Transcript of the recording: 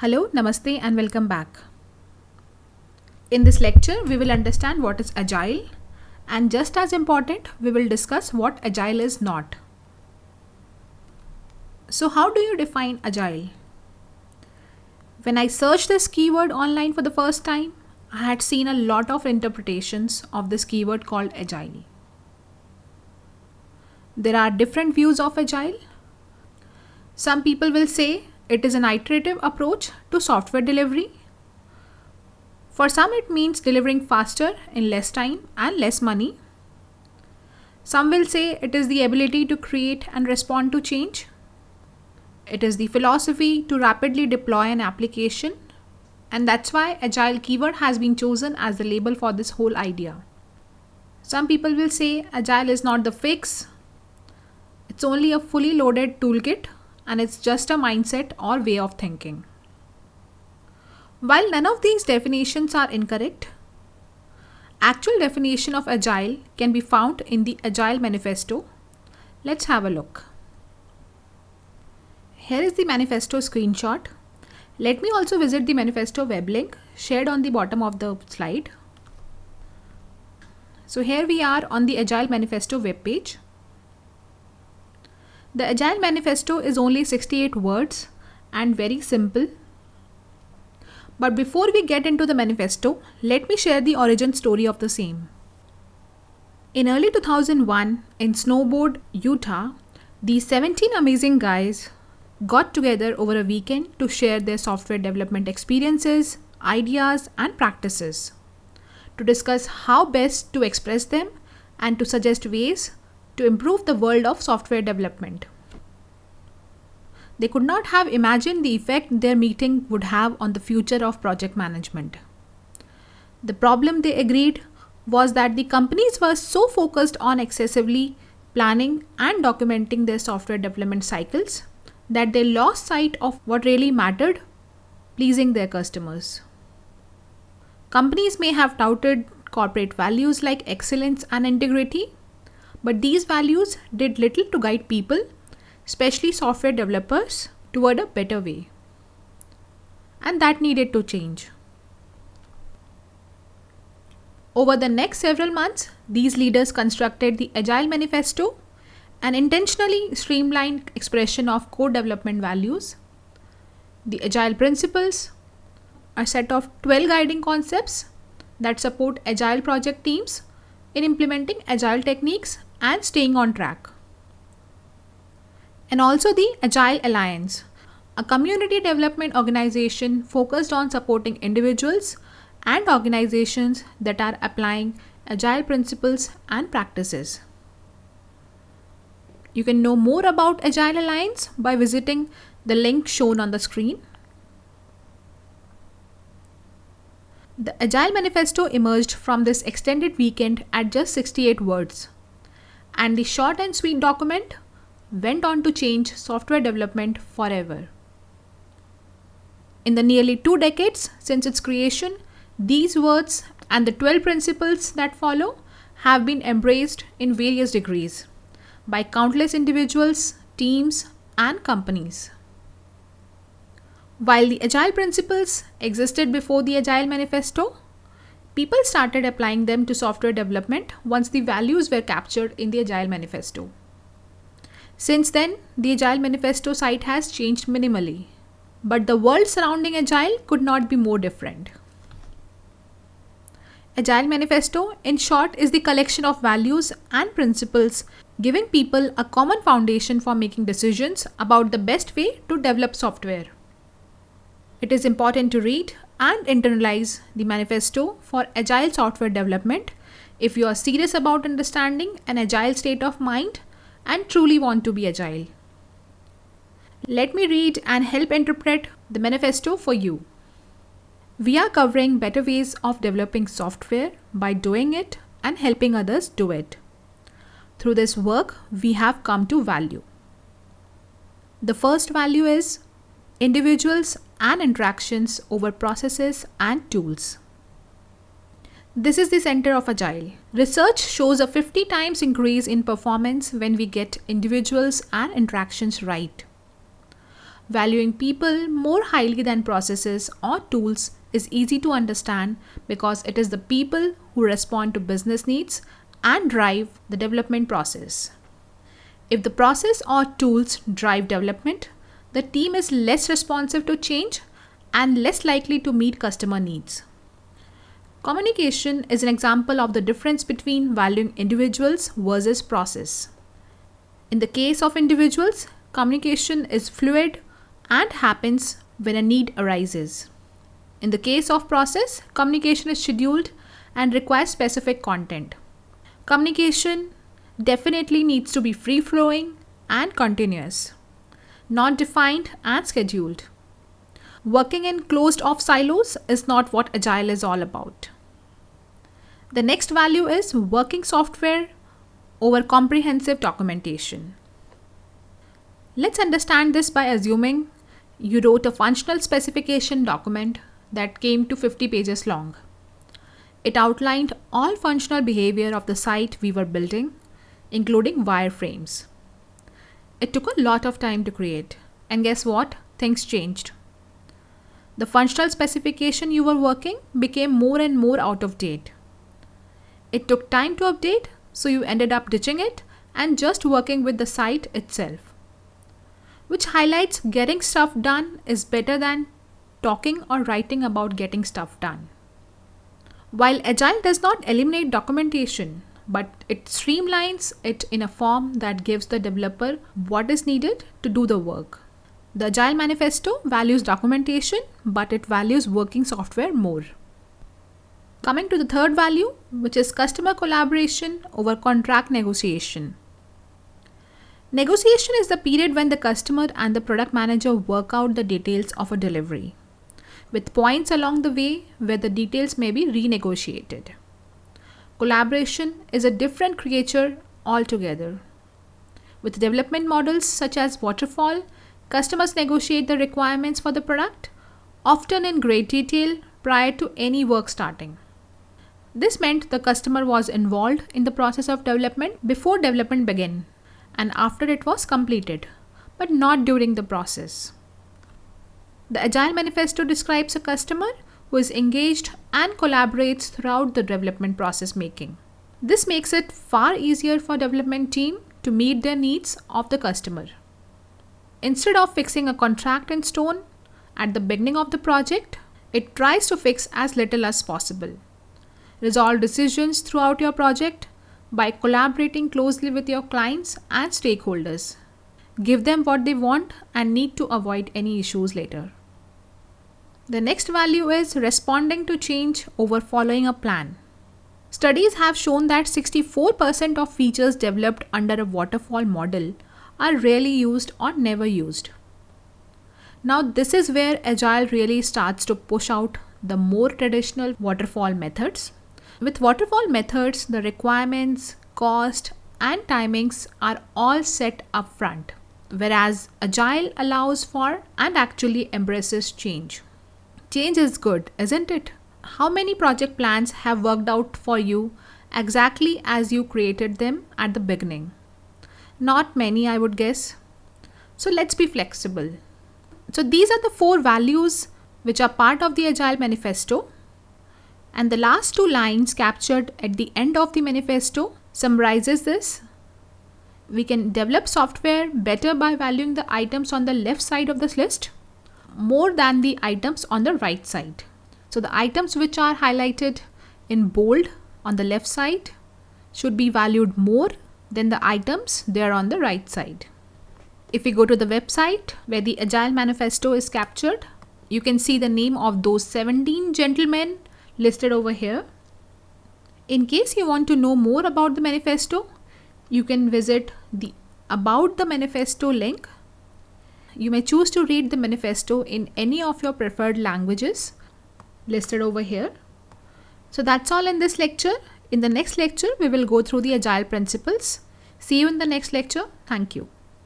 Hello, Namaste and welcome back. In this lecture, we will understand what is Agile and just as important, we will discuss what Agile is not. So how do you define Agile? When I searched this keyword online for the first time, I had seen a lot of interpretations of this keyword called Agile. There are different views of Agile. Some people will say it is an iterative approach to software delivery. For some, it means delivering faster in less time and less money. Some will say it is the ability to create and respond to change. It is the philosophy to rapidly deploy an application, and that's why Agile keyword has been chosen as the label for this whole idea. Some people will say Agile is not the fix. It's only a fully loaded toolkit and it's just a mindset or way of thinking. While none of these definitions are incorrect, actual definition of Agile can be found in the Agile Manifesto. Let's have a look. Here is the manifesto screenshot. Let me also visit the manifesto web link shared on the bottom of the slide. So here we are on the Agile Manifesto web page. The Agile Manifesto is only 68 words and very simple. But before we get into the manifesto, let me share the origin story of the same. In early 2001, in Snowboard, Utah, these 17 amazing guys got together over a weekend to share their software development experiences, ideas, and practices, to discuss how best to express them and to suggest ways to improve the world of software development. They could not have imagined the effect their meeting would have on the future of project management. The problem, they agreed, was that the companies were so focused on excessively planning and documenting their software development cycles that they lost sight of what really mattered: pleasing their customers. Companies may have touted corporate values like excellence and integrity, but these values did little to guide people, especially software developers, toward a better way. And that needed to change. Over the next several months, these leaders constructed the Agile Manifesto, an intentionally streamlined expression of core development values. The Agile principles, a set of 12 guiding concepts that support Agile project teams in implementing Agile techniques and staying on track. And also the Agile Alliance, a community development organization focused on supporting individuals and organizations that are applying Agile principles and practices. You can know more about Agile Alliance by visiting the link shown on the screen. The Agile Manifesto emerged from this extended weekend at just 68 words, and the short and sweet document went on to change software development forever. In the nearly 2 decades since its creation, these words and the 12 principles that follow have been embraced in various degrees by countless individuals, teams, and companies. While the Agile principles existed before the Agile Manifesto, people started applying them to software development once the values were captured in the Agile Manifesto. Since then, the Agile Manifesto site has changed minimally, but the world surrounding Agile could not be more different. Agile Manifesto, in short, is the collection of values and principles giving people a common foundation for making decisions about the best way to develop software. It is important to read and internalize the manifesto for Agile software development if you are serious about understanding an Agile state of mind and truly want to be Agile. Let me read and help interpret the manifesto for you. We are covering better ways of developing software by doing it and helping others do it. Through this work, we have come to value. The first value is individuals and interactions over processes and tools. This is the center of Agile. Research shows a 50 times increase in performance when we get individuals and interactions right. Valuing people more highly than processes or tools is easy to understand because it is the people who respond to business needs and drive the development process. If the process or tools drive development, the team is less responsive to change and less likely to meet customer needs. Communication is an example of the difference between valuing individuals versus process. In the case of individuals, communication is fluid and happens when a need arises. In the case of process, communication is scheduled and requires specific content. Communication definitely needs to be free-flowing and continuous, not defined and scheduled. Working in closed-off silos is not what Agile is all about. The next value is working software over comprehensive documentation. Let's understand this by assuming you wrote a functional specification document that came to 50 pages long. It outlined all functional behavior of the site we were building, including wireframes. It took a lot of time to create, and guess what? Things changed. The functional specification you were working became more and more out of date. It took time to update, so you ended up ditching it and just working with the site itself, which highlights getting stuff done is better than talking or writing about getting stuff done. While Agile does not eliminate documentation, but it streamlines it in a form that gives the developer what is needed to do the work. The Agile Manifesto values documentation, but it values working software more. Coming to the third value, which is customer collaboration over contract negotiation. Negotiation is the period when the customer and the product manager work out the details of a delivery, with points along the way where the details may be renegotiated. Collaboration is a different creature altogether. With development models such as waterfall, customers negotiate the requirements for the product, often in great detail prior to any work starting. This meant the customer was involved in the process of development before development began and after it was completed, but not during the process. The Agile Manifesto describes a customer who is engaged and collaborates throughout the development process making. This makes it far easier for development team to meet the needs of the customer. Instead of fixing a contract in stone at the beginning of the project, it tries to fix as little as possible. Resolve decisions throughout your project by collaborating closely with your clients and stakeholders. Give them what they want and need to avoid any issues later. The next value is responding to change over following a plan. Studies have shown that 64% of features developed under a waterfall model are rarely used or never used. Now, this is where Agile really starts to push out the more traditional waterfall methods. With waterfall methods, the requirements, cost, and timings are all set up front, whereas Agile allows for and actually embraces change. Change is good, isn't it? How many project plans have worked out for you exactly as you created them at the beginning? Not many, I would guess. So let's be flexible. So these are the 4 values which are part of the Agile Manifesto. And the last 2 lines captured at the end of the manifesto summarizes this. We can develop software better by valuing the items on the left side of this list more than the items on the right side. So the items which are highlighted in bold on the left side should be valued more than the items there on the right side. If we go to the website where the Agile Manifesto is captured, you can see the name of those 17 gentlemen listed over here. In case you want to know more about the manifesto, you can visit the About the Manifesto link. You may choose to read the manifesto in any of your preferred languages listed over here. So that's all in this lecture. In the next lecture, we will go through the Agile principles. See you in the next lecture. Thank you.